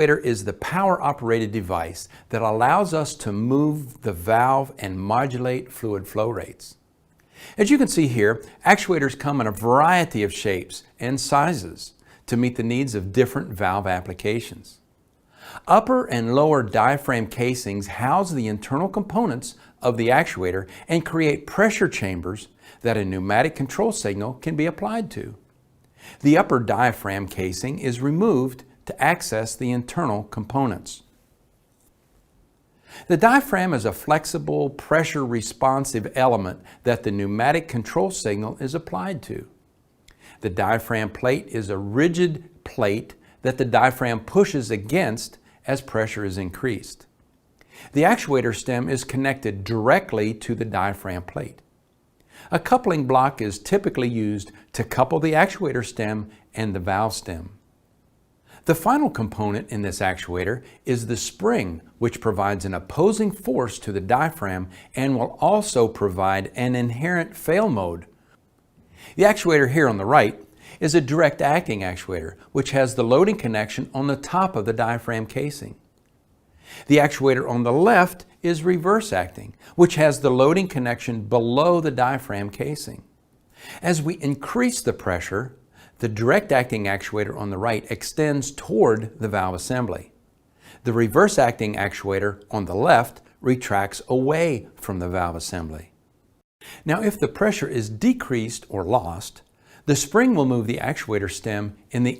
Actuator is the power-operated device that allows us to move the valve and modulate fluid flow rates. As you can see here, actuators come in a variety of shapes and sizes to meet the needs of different valve applications. Upper and lower diaphragm casings house the internal components of the actuator and create pressure chambers that a pneumatic control signal can be applied to. The upper diaphragm casing is removed to access the internal components. The diaphragm is a flexible, pressure-responsive element that the pneumatic control signal is applied to. The diaphragm plate is a rigid plate that the diaphragm pushes against as pressure is increased. The actuator stem is connected directly to the diaphragm plate. A coupling block is typically used to couple the actuator stem and the valve stem. The final component in this actuator is the spring, which provides an opposing force to the diaphragm and will also provide an inherent fail mode. The actuator here on the right is a direct acting actuator, which has the loading connection on the top of the diaphragm casing. The actuator on the left is reverse acting, which has the loading connection below the diaphragm casing. As we increase the pressure, the direct acting actuator on the right extends toward the valve assembly. The reverse acting actuator on the left retracts away from the valve assembly. Now, if the pressure is decreased or lost, the spring will move the actuator stem in the